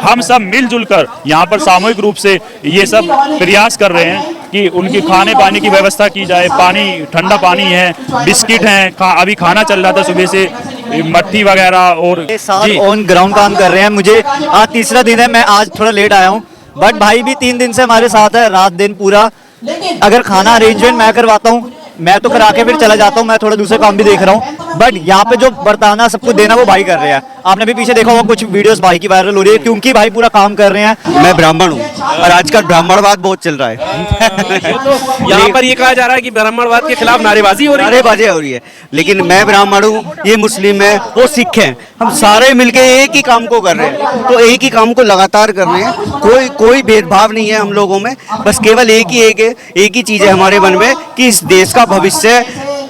हम सब मिलजुल कर यहाँ पर सामूहिक रूप से ये सब प्रयास कर रहे हैं कि उनकी खाने पानी की व्यवस्था की जाए। पानी, ठंडा पानी है, बिस्किट हैं, अभी खाना चल रहा था सुबह से, मट्ठी वगैरह। और साथ ऑन ग्राउंड काम कर रहे हैं। मुझे आज तीसरा दिन है, मैं आज थोड़ा लेट आया हूँ, बट भाई भी 3 दिन से हमारे साथ है, रात दिन पूरा। अगर खाना अरेंजमेंट मैं करवाता हूँ, मैं तो करा के फिर चला जाता हूँ, मैं थोड़ा दूसरे काम भी देख रहा हूँ, बट यहाँ पे जो बरताना सब कुछ देना वो भाई कर रहे हैं। आपने भी पीछे देखा होगा कुछ वीडियोस भाई की वायरल हो रही है, क्योंकि भाई पूरा काम कर रहे हैं। मैं ब्राह्मण हूँ और आजकल ब्राह्मणवाद बहुत चल रहा है। यहाँ पर ये कहा जा रहा है कि ब्राह्मणवाद के खिलाफ नारेबाजी हो रही है, लेकिन मैं ब्राह्मण हूँ, ये मुस्लिम है, वो सिख हैं, हम सारे मिलके एक ही काम को कर रहे हैं, तो एक ही काम को लगातार कर रहे हैं। कोई भेदभाव नहीं है हम लोगों में, बस केवल एक ही चीज है हमारे मन में कि इस देश का भविष्य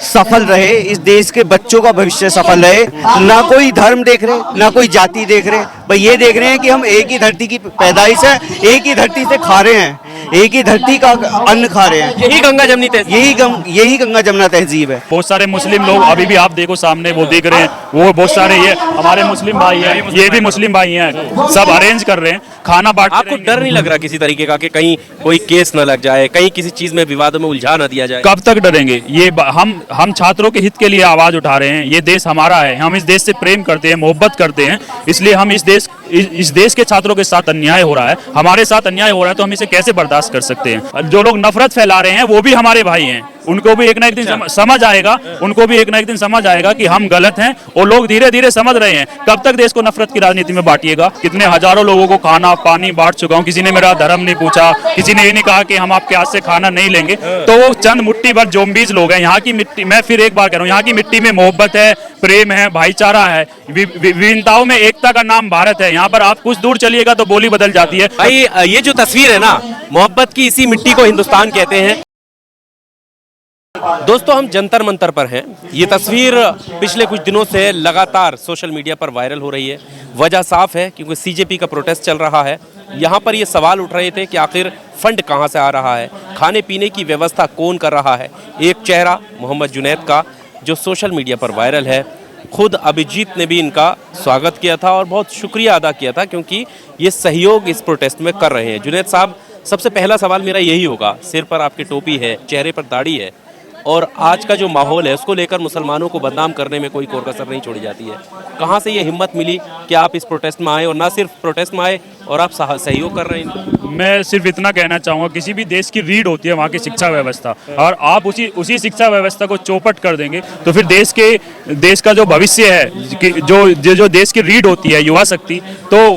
सफल रहे, इस देश के बच्चों का भविष्य सफल रहे। ना कोई धर्म देख रहे, ना कोई जाति देख रहे, भाई ये देख रहे हैं कि हम एक ही धरती की पैदाइश है, एक ही धरती से खा रहे हैं, एक ही धरती का अन्न खा रहे हैं। यही गंगा जमनी तहजीब, यही गंगा जमुना तहजीब है। बहुत सारे मुस्लिम लोग अभी भी आप देखो सामने वो देख रहे हैं, वो बहुत सारे ये हमारे मुस्लिम भाई हैं, ये भी मुस्लिम भाई हैं, सब अरेंज कर रहे हैं, खाना बांट। आपको डर नहीं लग रहा किसी तरीके का कि कहीं कोई केस न लग जाए, कहीं किसी चीज में विवादों में उलझा न दिया जाए? कब तक डरेंगे? ये हम छात्रों के हित के लिए आवाज उठा रहे हैं। ये देश हमारा है, हम इस देश से प्रेम करते हैं, मोहब्बत करते हैं, इसलिए हम इस देश के छात्रों के साथ अन्याय हो रहा है, हमारे साथ अन्याय हो रहा है, तो हम इसे कैसे बर्दाश्त कर सकते हैं? जो लोग नफरत फैला रहे हैं वो भी हमारे भाई हैं, उनको भी एक ना एक दिन समझ आएगा, उनको भी एक ना एक दिन समझ आएगा कि हम गलत हैं, और लोग धीरे धीरे समझ रहे हैं। कब तक देश को नफरत की राजनीति में बांटिएगा? कितने हजारों लोगों को खाना पानी बांट चुका हूँ, किसी ने मेरा धर्म नहीं पूछा, किसी ने ये नहीं कहा कि हम आपके हाथ से खाना नहीं लेंगे। तो वो चंद मुट्ठी भर जोम्बीज लोग हैं। यहाँ की मिट्टी, मैं फिर एक बार कह रहा हूँ, यहाँ की मिट्टी में मोहब्बत है, प्रेम है, भाईचारा है, विभिन्नताओं में एकता का नाम भारत है। यहाँ पर आप कुछ दूर चलिएगा तो बोली बदल जाती है। भाई ये जो तस्वीर है ना, मोहब्बत की, इसी मिट्टी को हिंदुस्तान कहते हैं। दोस्तों, हम जंतर मंतर पर हैं। ये तस्वीर पिछले कुछ दिनों से लगातार सोशल मीडिया पर वायरल हो रही है। वजह साफ है, क्योंकि सीजेपी का प्रोटेस्ट चल रहा है। यहाँ पर ये सवाल उठ रहे थे कि आखिर फंड कहाँ से आ रहा है, खाने पीने की व्यवस्था कौन कर रहा है। एक चेहरा मोहम्मद जुनैद का जो सोशल मीडिया पर वायरल है, खुद अभिजीत ने भी इनका स्वागत किया था और बहुत शुक्रिया अदा किया था, क्योंकि ये सहयोग इस प्रोटेस्ट में कर रहे हैं। जुनैद साहब, सबसे पहला सवाल मेरा यही होगा, सिर पर आपकी टोपी है, चेहरे पर दाढ़ी है, और आज का जो माहौल है उसको लेकर मुसलमानों को बदनाम करने में कोई कोर कसर नहीं छोड़ी जाती है। कहाँ से ये हिम्मत मिली कि आप इस प्रोटेस्ट में आए, और ना सिर्फ प्रोटेस्ट में आए और आप सहयोग कर रहे हैं? मैं सिर्फ इतना कहना चाहूँगा, किसी भी देश की रीढ़ होती है वहाँ की शिक्षा व्यवस्था, और आप उसी शिक्षा व्यवस्था को चौपट कर देंगे तो फिर देश का जो भविष्य है, जो देश की रीढ़ होती है, युवा शक्ति, तो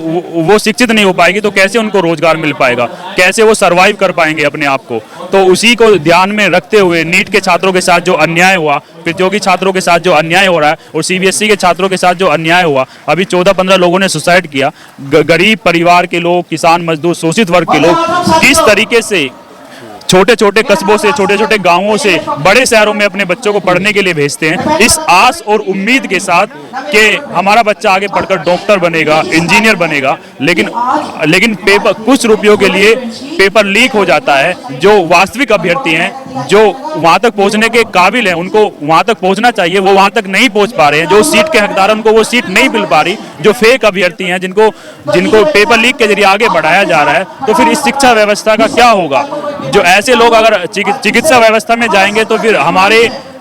वो शिक्षित नहीं हो पाएगी, तो कैसे उनको रोजगार मिल पाएगा, कैसे वो सर्वाइव कर पाएंगे अपने आप को? तो उसी को ध्यान में रखते हुए नीट के छात्रों के साथ जो अन्याय हुआ, प्रतियोगी छात्रों के साथ जो अन्याय हो रहा है, और सीबीएसई के छात्रों के साथ जो अन्याय हुआ, अभी 14-15 लोगों ने सुसाइड किया, गरीब परिवार के लोग, किसान मजदूर, शोषित वर्ग के लोग किस तरीके से छोटे छोटे कस्बों से, छोटे छोटे गांवों से बड़े शहरों में अपने बच्चों को पढ़ने के लिए भेजते हैं, इस आस और उम्मीद के साथ कि हमारा बच्चा आगे पढ़कर डॉक्टर बनेगा, इंजीनियर बनेगा, लेकिन पेपर, कुछ रुपयों के लिए पेपर लीक हो जाता है। जो वास्तविक अभ्यर्थी हैं, जो वहां तक पहुंचने के काबिल हैं, उनको वहां तक पहुंचना चाहिए, वो वहां तक नहीं पहुंच पा रहे हैं। जो सीट के हकदार हैं, उनको वो सीट नहीं मिल पा रही। जो फेक अभ्यर्थी हैं, जिनको पेपर लीक के जरिए आगे बढ़ाया जा रहा है, तो फिर इस शिक्षा व्यवस्था का क्या होगा? जो ऐसे लोग अगर चिकित्सा व्यवस्था में जाएंगे तो फिर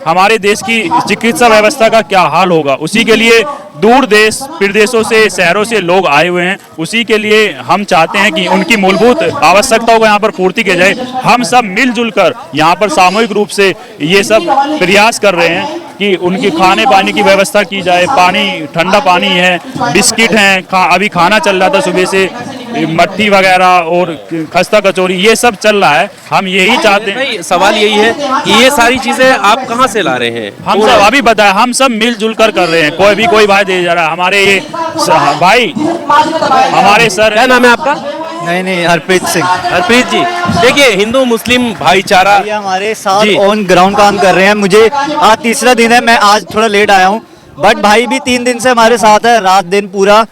हमारे देश की चिकित्सा व्यवस्था का क्या हाल होगा? उसी के लिए दूर देश प्रदेशों से, शहरों से लोग आए हुए हैं। उसी के लिए हम चाहते हैं कि उनकी मूलभूत आवश्यकताओं को यहाँ पर पूर्ति की जाए। हम सब मिलजुल कर यहाँ पर सामूहिक रूप से ये सब प्रयास कर रहे हैं कि उनकी खाने पानी की व्यवस्था की जाए। पानी, ठंडा पानी है, बिस्किट हैं, अभी खाना चल रहा था सुबह से, मट्ठी वगैरह और खस्ता कचौरी, ये सब चल रहा है। हम यही चाहते हैं। भाई सवाल यही है कि ये सारी चीजें आप कहाँ से ला रहे हैं? हम सब अभी बताया, हम सब मिलजुल कर रहे हैं। कोई भाई दे जा रहा है। हमारे ये भाई, हमारे सर, क्या नाम है आपका? नहीं, हरप्रीत सिंह। हरप्रीत जी, देखिए, हिंदू मुस्लिम भाईचारा हमारे साथ ऑन ग्राउंड काम कर रहे हैं। मुझे आज तीसरा दिन है, मैं आज थोड़ा लेट आया हूँ, बट भाई भी 3 दिन से हमारे साथ है, रात दिन पूरा।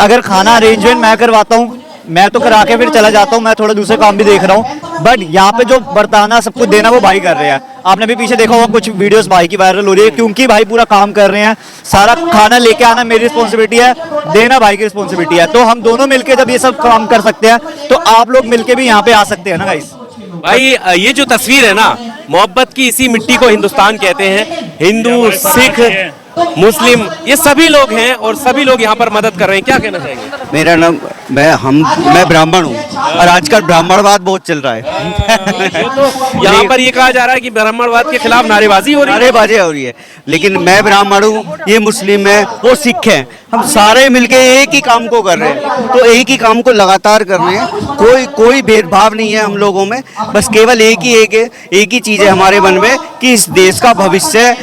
अगर खाना अरेंजमेंट मैं करवाता हूँ, मैं तो करा के फिर चला जाता हूँ, मैं थोड़ा दूसरे काम भी देख रहा हूँ, बट यहाँ पे जो बरताना सब कुछ देना वो भाई कर रहे हैं। आपने भी पीछे देखा होगा कुछ वीडियोस भाई की वायरल हो रही है, क्योंकि भाई पूरा काम कर रहे हैं, सारा खाना लेके आना मेरी रिस्पॉन्सिबिलिटी है, देना भाई की रिस्पॉन्सिबिलिटी है। तो हम दोनों मिलके जब ये सब काम कर सकते हैं तो आप लोग मिलके भी यहाँ पे आ सकते हैं ना गाइस। भाई ये जो तस्वीर है ना, मोहब्बत की इसी मिट्टी को हिंदुस्तान कहते हैं। हिंदू, सिख, मुस्लिम, ये सभी लोग हैं और सभी लोग यहाँ पर मदद कर रहे हैं। क्या कहना चाहेंगे? मेरा नाम मैं ब्राह्मण हूँ और आजकल ब्राह्मणवाद बहुत चल रहा है। यहाँ पर ये कहा जा रहा है कि ब्राह्मणवाद के खिलाफ नारेबाजी हो रही है। नारेबाजी हो रही है, लेकिन मैं ब्राह्मण हूँ, ये मुस्लिम है, वो सिख है, हम सारे मिलके एक ही काम को कर रहे हैं। तो एक ही काम को लगातार कर रहे हैं, कोई भेदभाव नहीं है हम लोगों में। बस केवल एक ही चीज़ है हमारे मन में कि इस देश का भविष्य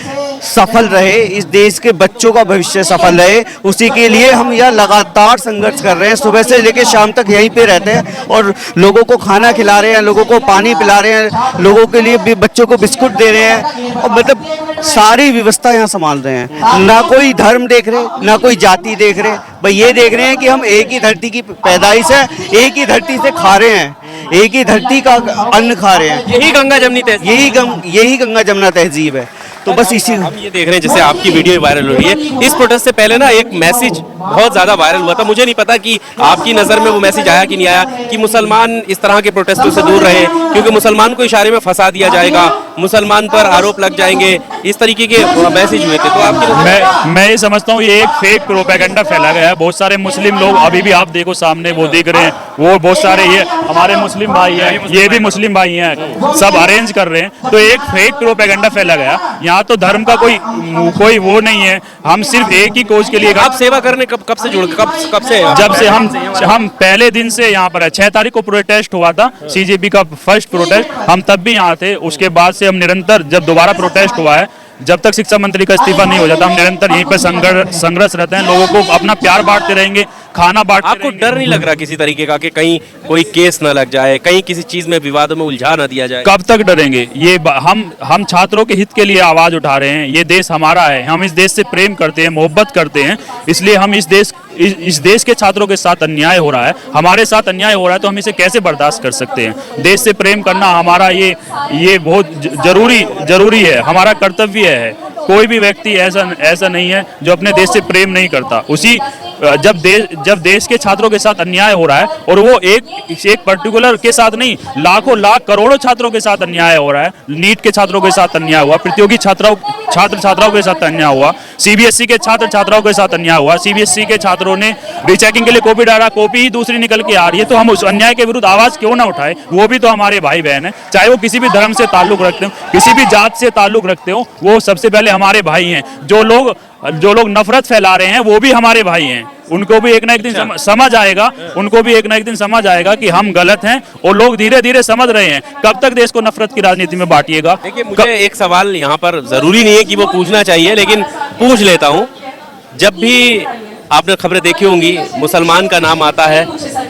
सफल रहे, इस देश के बच्चों का भविष्य सफल रहे, उसी के लिए हम यह लगातार संघर्ष कर रहे हैं। सुबह से लेकर शाम तक यहीं पे रहते हैं और लोगों को खाना खिला रहे हैं, लोगों को पानी पिला रहे हैं, लोगों के लिए भी बच्चों को बिस्कुट दे रहे हैं, और मतलब सारी व्यवस्था यहाँ संभाल रहे हैं। ना कोई धर्म देख रहे, ना कोई जाति देख रहे, भाई ये देख रहे हैं कि हम एक ही धरती की पैदाइश है, एक ही धरती से खा रहे हैं, एक ही धरती का अन्न खा रहे हैं। यही गंगा जमनी तहजीब, यही गंगा जमुना तहजीब है। तो बस इसी हम ये देख रहे हैं जैसे आपकी वीडियो वायरल हो रही है। इस प्रोटेस्ट से पहले ना एक मैसेज बहुत ज्यादा वायरल हुआ था, मुझे नहीं पता कि आपकी नजर में वो मैसेज आया कि नहीं आया, कि मुसलमान इस तरह के प्रोटेस्टों से दूर रहे क्योंकि मुसलमान को इशारे में फंसा दिया जाएगा, मुसलमान पर आरोप लग जाएंगे, इस तरीके के मैसेज हुए थे। तो आपकी मैं ये समझता हूँ ये एक फेक प्रोपेगेंडा फैला गया है। बहुत सारे मुस्लिम लोग अभी भी आप देखो सामने वो दिख रहे हैं, वो बहुत सारे ये हमारे मुस्लिम भाई हैं, ये भी मुस्लिम भाई हैं, सब अरेंज कर रहे हैं। तो एक फेक प्रोपेगेंडा फैला गया। यहाँ तो धर्म का कोई वो नहीं है, हम सिर्फ एक ही कोच के लिए। आप सेवा करने कब से जुड़ कब से? जब से हम पहले दिन से यहाँ पर है। 6 तारीख को प्रोटेस्ट हुआ था, सीजेपी का फर्स्ट प्रोटेस्ट, हम तब भी यहाँ थे। उसके बाद से हम निरंतर, जब दोबारा प्रोटेस्ट हुआ है, जब तक शिक्षा मंत्री का इस्तीफा नहीं हो जाता, हम निरंतर यहीं पर संघर्ष रहते हैं। लोगों को अपना प्यार बांटते रहेंगे, खाना बांटते आपको डर नहीं लग रहा किसी तरीके का कि कहीं कोई केस न लग जाए, कहीं किसी चीज में विवादों में उलझा न दिया जाए? कब तक डरेंगे? ये हम छात्रों के हित के लिए आवाज उठा रहे हैं। ये देश हमारा है, हम इस देश से प्रेम करते हैं, मोहब्बत करते हैं, इसलिए हम इस देश के छात्रों के साथ अन्याय हो रहा है, हमारे साथ अन्याय हो रहा है, तो हम इसे कैसे बर्दाश्त कर सकते हैं? देश से प्रेम करना हमारा ये बहुत जरूरी है, हमारा कर्तव्य है। कोई भी व्यक्ति ऐसा नहीं है जो अपने देश से प्रेम नहीं करता। जब देश के छात्रों के साथ अन्याय हो रहा है, और वो एक पर्टिकुलर के साथ नहीं, लाखों लाख करोड़ों छात्रों के साथ अन्याय हो रहा है। नीट के छात्रों के साथ अन्याय हुआ, प्रतियोगी छात्र छात्राओं के साथ अन्याय हुआ, सीबीएसई के छात्र छात्राओं के साथ अन्याय हुआ। सीबीएसई के छात्रों ने रीचेकिंग के लिए कॉपी डाला, कॉपी ही दूसरी निकल के आ रही है। तो हम उस अन्याय के विरुद्ध आवाज क्यों ना उठाए? वो भी तो हमारे भाई बहन है, चाहे वो किसी भी धर्म से ताल्लुक रखते हो, किसी भी जात से ताल्लुक रखते हो, वो सबसे पहले हमारे भाई हैं। जो लोग नफरत फैला रहे हैं वो भी हमारे भाई हैं। उनको भी एक ना एक दिन समझ आएगा, उनको भी एक ना एक दिन समझ आएगा कि हम गलत हैं, और लोग धीरे धीरे समझ रहे हैं। कब तक देश को नफरत की राजनीति में बांटिएगा? देखिए, मुझे एक सवाल यहाँ पर जरूरी नहीं है कि वो पूछना चाहिए, लेकिन पूछ लेता हूँ। जब भी आपने खबरें देखी होंगी, मुसलमान का नाम आता है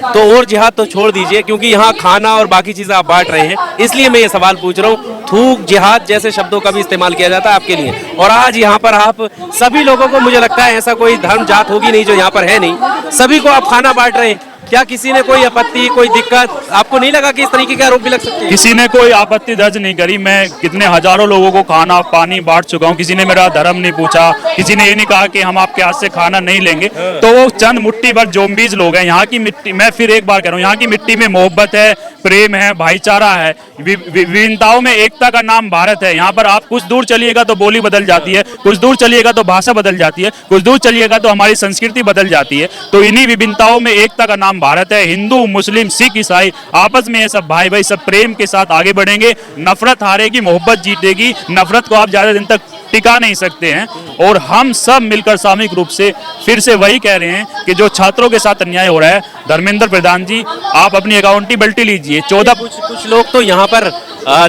तो और जिहाद तो छोड़ दीजिए, क्योंकि यहाँ खाना और बाकी चीजें आप बांट रहे हैं, इसलिए मैं ये सवाल पूछ रहा हूँ। थूक, जिहाद जैसे शब्दों का भी इस्तेमाल किया जाता है आपके लिए, और आज यहाँ पर आप सभी लोगों को, मुझे लगता है ऐसा कोई धर्म जात होगी नहीं जो यहाँ पर है नहीं, सभी को आप खाना बांट रहे हैं। क्या किसी ने कोई आपत्ति, कोई दिक्कत आपको नहीं लगा कि इस तरीके के आरोप भी लग सकते हैं? किसी ने कोई आपत्ति दर्ज नहीं करी। मैं कितने हजारों लोगों को खाना पानी बांट चुका हूँ, किसी ने मेरा धर्म नहीं पूछा, किसी ने ये नहीं कहा कि हम आपके हाथ से खाना नहीं लेंगे। तो वो चंद मुट्ठी भर जोम्बीज लोग हैं। यहाँ की मिट्टी, मैं फिर एक बार कह रहा हूँ, यहाँ की मिट्टी में मोहब्बत है, प्रेम है, भाईचारा है, विभिन्नताओं में एकता का नाम भारत है। यहाँ पर आप कुछ दूर चलिएगा तो बोली बदल जाती है, कुछ दूर चलिएगा तो भाषा बदल जाती है, कुछ दूर चलिएगा तो हमारी संस्कृति बदल जाती है। तो इन्हीं विभिन्नताओं में एकता का नाम भारत है। हिंदू, मुस्लिम, सिख, ईसाई आपस में ये सब भाई भाई सब प्रेम के साथ आगे बढ़ेंगे। नफरत हारेगी, मोहब्बत जीतेगी। नफरत को आप ज्यादा दिन तक टिका नहीं सकते हैं। और हम सब मिलकर सामूहिक रूप से फिर से वही कह रहे हैं कि जो छात्रों के साथ अन्याय हो रहा है, धर्मेंद्र प्रधान जी, आप अपनी अकाउंटेबिलिटी लीजिए। 14 कुछ लोग तो यहाँ पर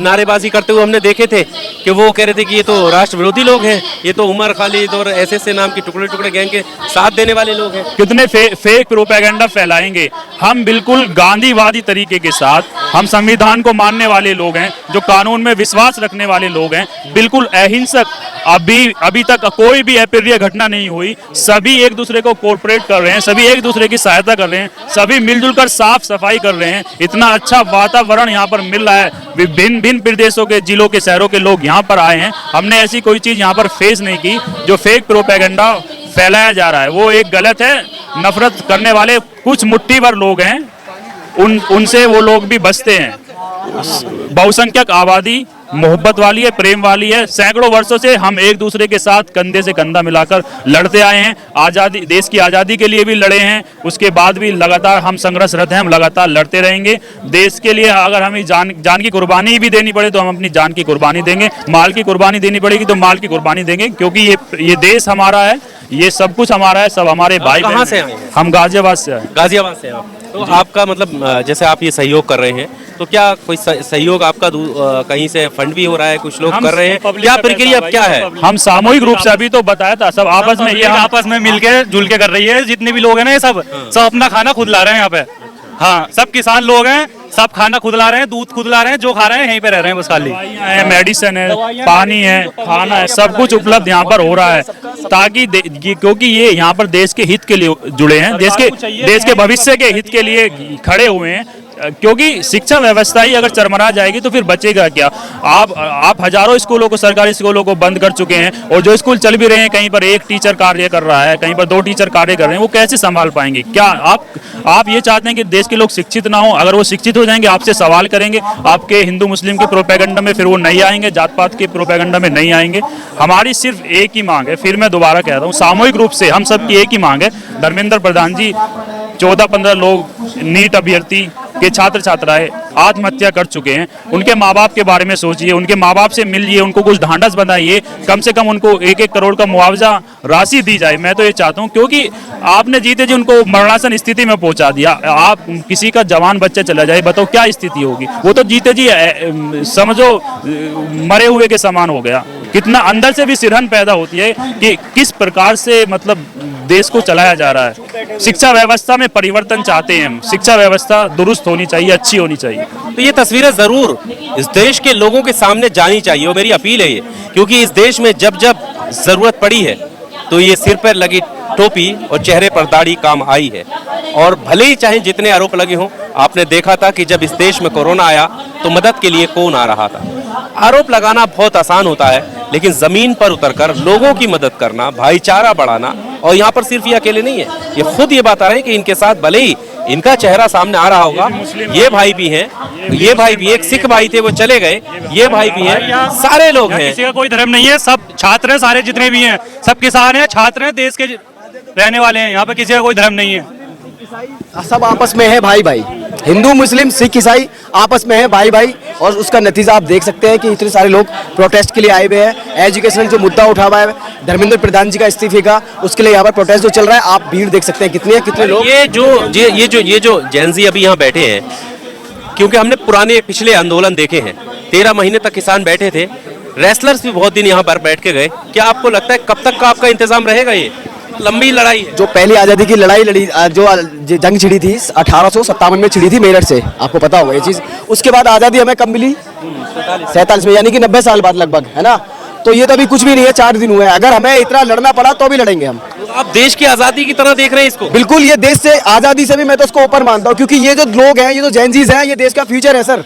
नारेबाजी करते हुए हमने देखे थे कि वो कह रहे थे कि ये तो राष्ट्र विरोधी लोग हैं, ये तो उमर खालिद और ऐसे नाम की टुकड़े टुकड़े गैंग के साथ देने वाले लोग हैं। कितने फेक प्रोपेगेंडा फैलाएंगे। हम बिल्कुल गांधीवादी तरीके के साथ, हम संविधान को मानने वाले लोग हैं, जो कानून में विश्वास रखने वाले लोग हैं, बिल्कुल अहिंसक। अभी तक कोई भी अप्रिय घटना नहीं हुई। सभी एक दूसरे को कोऑपरेट कर रहे हैं, सभी एक दूसरे की सहायता कर रहे हैं, सभी मिलजुल कर साफ सफाई कर रहे हैं। इतना अच्छा वातावरण यहाँ पर मिल रहा है। भिन्न भिन्न प्रदेशों के, जिलों के, शहरों के लोग यहाँ पर आए हैं। हमने ऐसी कोई चीज यहाँ पर फेस नहीं की। जो फेक प्रोपेगेंडा फैलाया जा रहा है वो एक गलत है। नफरत करने वाले कुछ मुट्ठी भर लोग हैं, उनसे वो लोग भी बचते हैं। बहुसंख्यक आबादी मोहब्बत वाली है, प्रेम वाली है। सैकड़ों वर्षों से हम एक दूसरे के साथ कंधे से कंधा मिलाकर लड़ते आए हैं। आज़ादी, देश की आज़ादी के लिए भी लड़े हैं, उसके बाद भी लगातार हम संघर्षरत हैं, हम लगातार लड़ते रहेंगे। देश के लिए अगर हमें जान की कुर्बानी भी देनी पड़े तो हम अपनी जान की कुर्बानी देंगे। माल की कुर्बानी देनी पड़ेगी तो माल की कुर्बानी देंगे, क्योंकि ये देश हमारा है, ये सब कुछ हमारा है, सब हमारे भाई। कहाँ से आए हैं? हम गाजियाबाद से आए। गाजियाबाद से आप। तो आपका मतलब जैसे आप ये सहयोग कर रहे हैं, तो क्या कोई सहयोग आपका कहीं से फंड भी हो रहा है, कुछ लोग कर रहे हैं, क्या प्रक्रिया अब क्या है? हम सामूहिक रूप से, अभी तो बताया था, सब आपस में, ये आपस में मिलके जुल के कर रही है। जितने भी लोग हैं ना, ये सब अपना खाना खुद ला रहे हैं यहाँ पे। हाँ, सब किसान लोग हैं, सब खाना खुद ला रहे हैं, दूध खुद ला रहे हैं, जो खा रहे हैं यहीं पे रह रहे हैं बस खाली। मेडिसिन है, पानी है, खाना है, सब कुछ उपलब्ध यहाँ पर हो रहा है, ताकि क्योंकि ये यहाँ पर देश के हित के लिए जुड़े हैं, देश के भविष्य के हित के लिए खड़े हुए हैं। क्योंकि शिक्षा व्यवस्था ही अगर चरमरा जाएगी तो फिर बचेगा क्या। आप हजारों स्कूलों को, सरकारी स्कूलों को बंद कर चुके हैं, और जो स्कूल चल भी रहे हैं, कहीं पर एक टीचर कार्य कर रहा है, कहीं पर 2 टीचर कार्य कर रहे हैं, वो कैसे संभाल पाएंगे? क्या आप ये चाहते हैं कि देश के लोग शिक्षित ना हो? अगर वो शिक्षित हो जाएंगे, आपसे सवाल करेंगे, आपके हिंदू मुस्लिम के प्रोपेगेंडा में फिर वो नहीं आएंगे, जात पात के प्रोपेगेंडा में नहीं आएंगे। हमारी सिर्फ एक ही मांग है, फिर मैं दोबारा कह रहा हूँ, सामूहिक रूप से हम सबकी एक ही मांग है। धर्मेंद्र प्रधान जी, 14-15 लोग नीट अभ्यर्थी के छात्र छात्राएं आत्महत्या कर चुके हैं। उनके माँ बाप के बारे में सोचिए, उनके माँ बाप से मिलिए, उनको कुछ ढांढस बनाइए, कम से कम उनको 1-1 करोड़ का मुआवजा राशि दी जाए। मैं तो ये चाहता हूँ, क्योंकि आपने जीते जी उनको मरणासन स्थिति में पहुंचा दिया। आप किसी का जवान बच्चा चला जाए, बताओ क्या स्थिति होगी? वो तो जीते जी समझो मरे हुए के समान हो गया। कितना अंदर से भी सिरहन पैदा होती है कि किस प्रकार से मतलब देश को चलाया जा रहा है। शिक्षा व्यवस्था में परिवर्तन चाहते हैं हम, शिक्षा व्यवस्था दुरुस्त होनी चाहिए, अच्छी होनी चाहिए। तो ये तस्वीरें जरूर इस देश के लोगों के सामने जानी चाहिए, और मेरी अपील है ये, क्योंकि इस देश में जब जब जरूरत पड़ी है तो ये सिर पर लगी टोपी और चेहरे पर दाढ़ी काम आई है। और भले ही चाहे जितने आरोप लगे हों, आपने देखा था कि जब इस देश में कोरोना आया तो मदद के लिए कौन आ रहा था। आरोप लगाना बहुत आसान होता है, लेकिन जमीन पर उतरकर लोगों की मदद करना, भाईचारा बढ़ाना, और यहाँ पर सिर्फ ये अकेले नहीं है, ये खुद ये बता रहे हैं कि इनके साथ भले ही इनका चेहरा सामने आ रहा होगा, ये भाई भी हैं, ये भाई भी, एक सिख भाई थे वो चले गए, ये भाई भी हैं, सारे लोग हैं। किसी का कोई धर्म नहीं है, सब छात्र हैं, सारे जितने भी हैं, सब किसान हैं, छात्र हैं, देश के रहने वाले हैं। यहाँ पे किसी का कोई धर्म नहीं है, सब आपस में है भाई भाई। हिंदू मुस्लिम सिख ईसाई आपस में है भाई भाई। और उसका नतीजा आप देख सकते हैं कि इतने सारे लोग प्रोटेस्ट के लिए आए हुए हैं। एजुकेशनल जो मुद्दा उठा हुआ है धर्मेंद्र प्रधान जी का इस्तीफे का, उसके लिए यहाँ पर प्रोटेस्ट जो चल रहा है, आप भीड़ देख सकते हैं कितने लोग। ये जो जैनजी अभी यहाँ बैठे हैं, क्योंकि हमने पुराने पिछले आंदोलन देखे हैं, 13 महीने तक किसान बैठे थे, रेसलर्स भी बहुत दिन यहाँ पर बैठ के गए। क्या आपको लगता है कब तक का आपका इंतजाम रहेगा? ये लंबी लड़ाई है। जो पहली आज़ादी की लड़ाई लड़ी, जो जंग छिड़ी थी 1857 में छिड़ी थी मेरठ से, आपको पता होगा ये चीज़। उसके बाद आज़ादी हमें कब मिली? 47 में, यानी कि 90 साल बाद लगभग, है ना। तो ये तो अभी कुछ भी नहीं है, 4 दिन हुए हैं। अगर हमें इतना लड़ना पड़ा तो भी लड़ेंगे हम। आप देश की आज़ादी की तरह देख रहे हैं इसको? बिल्कुल, ये देश से आज़ादी से भी मैं तो उसको ऊपर मानता हूँ, क्योंकि ये जो लोग हैं, ये जो जैनजीज हैं, ये देश का फ्यूचर है सर,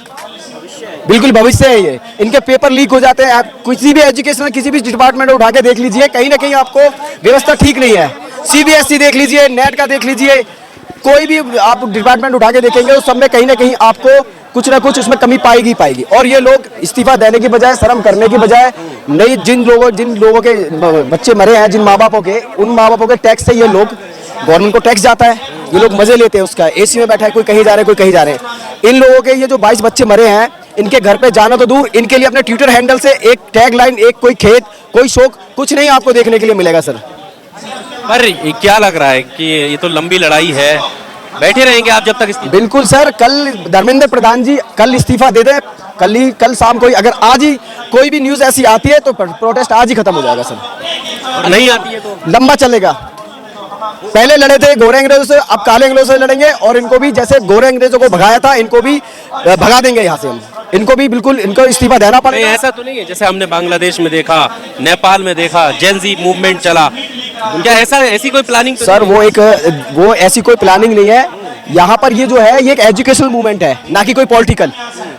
बिल्कुल भविष्य है ये। इनके पेपर लीक हो जाते हैं, आप किसी भी एजुकेशन किसी भी डिपार्टमेंट में उठा के देख लीजिए, कहीं ना कहीं आपको व्यवस्था ठीक नहीं है। CBSE देख लीजिए, नेट का देख लीजिए, कोई भी आप डिपार्टमेंट उठा के देखेंगे उस सब में कहीं ना कहीं आपको कुछ ना कुछ उसमें कमी पाएगी। और ये लोग इस्तीफा देने की बजाय, शर्म करने की बजाय, नहीं, जिन लोगों के बच्चे मरे हैं, जिन माँ बापों के, उन माँ बापों के टैक्स से ये लोग, गवर्नमेंट को टैक्स जाता है, ये लोग मजे लेते हैं उसका। AC में बैठा है, कोई कहीं जा रहे हैं, कोई कहीं जा रहे हैं। इन लोगों के ये जो 22 बच्चे मरे हैं, इनके घर पे जाना तो दूर, इनके लिए अपने ट्विटर हैंडल से एक टैग लाइन, एक कोई खेत, कोई शौक, कुछ नहीं आपको देखने के लिए मिलेगा सर। पर क्या लग रहा है कि ये तो लंबी लड़ाई है, बैठे रहेंगे आप जब तक? बिल्कुल सर, कल धर्मेंद्र प्रधान जी कल इस्तीफा दे दें, कल शाम को ही, अगर आज ही कोई भी न्यूज़ ऐसी आती है तो प्रोटेस्ट आज ही खत्म हो जाएगा सर। और नहीं आती है तो लंबा चलेगा। पहले लड़े थे गोरे अंग्रेजों से, अब काले अंग्रेजों से लड़ेंगे, और इनको भी जैसे गोरे अंग्रेजों को भगाया था इनको भी भगा देंगे यहाँ से हम। इनको भी बिल्कुल इनको इस्तीफा देना नहीं, पड़ेगा। ऐसा तो नहीं है जैसे हमने बांग्लादेश में देखा, नेपाल में देखा, जेनजी मूवमेंट चला, क्या ऐसी कोई प्लानिंग तो सर नहीं? वो ऐसी कोई प्लानिंग नहीं है। यहाँ पर ये जो है ये एक एजुकेशनल मूवमेंट है, ना कि कोई पॉलिटिकल।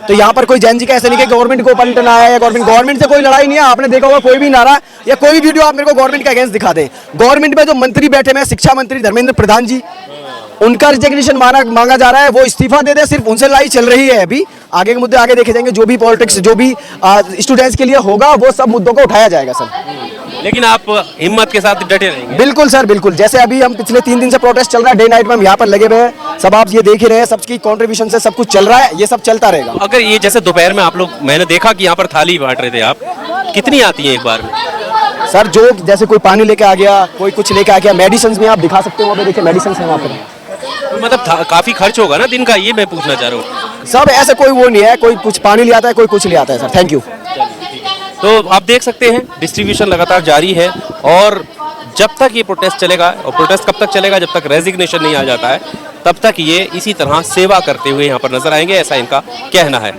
तो यहाँ पर कोई जैन जी का ऐसा नहीं कि गवर्नमेंट को पलटना है या गवर्नमेंट से कोई लड़ाई नहीं है। आपने देखा होगा कोई भी नारा या कोई भी वीडियो आप मेरे को गवर्नमेंट के अगेंस्ट दिखा दे, गवर्नमेंट में जो मंत्री बैठे हैं, शिक्षा मंत्री धर्मेंद्र प्रधान जी, उनका रिजिग्नेशन मांगा जा रहा है, वो इस्तीफा दे दे। सिर्फ उनसे लड़ाई चल रही है। अभी आगे के मुद्दे आगे देखे जाएंगे, जो भी पॉलिटिक्स जो भी स्टूडेंट्स के लिए होगा वो सब मुद्दों को उठाया जाएगा सर। लेकिन आप हिम्मत के साथ डटे रहेंगे। बिल्कुल सर, बिल्कुल। जैसे अभी हम पिछले 3 दिन से प्रोटेस्ट चल रहा है, डे नाइट में हम यहाँ पर लगे हुए हैं। सब आप ये देख ही रहे हैं, सबकी कंट्रीब्यूशन से सब कुछ चल रहा है, ये सब चलता रहेगा। अगर ये जैसे दोपहर में आप लोग, मैंने देखा कि यहाँ पर थाली बांट रहे थे आप, कितनी आती है एक बार में? सर जो जैसे कोई पानी लेके आ गया, कोई कुछ लेके आ गया, मेडिसिन भी आप दिखा सकते हो, वहाँ पे देखिए मेडिसिन है वहाँ पर। तो मतलब काफी खर्च होगा ना दिन का, ये मैं पूछना चाह रहा हूँ। सब ऐसे कोई वो नहीं है, कोई कुछ पानी ले आता है, कोई कुछ ले आता है सर। Thank you. तो आप देख सकते हैं डिस्ट्रीब्यूशन लगातार जारी है, और जब तक ये प्रोटेस्ट चलेगा, और प्रोटेस्ट कब तक चलेगा, जब तक रेजिग्नेशन नहीं आ जाता है, तब तक ये इसी तरह सेवा करते हुए यहाँ पर नजर आएंगे, ऐसा इनका कहना है।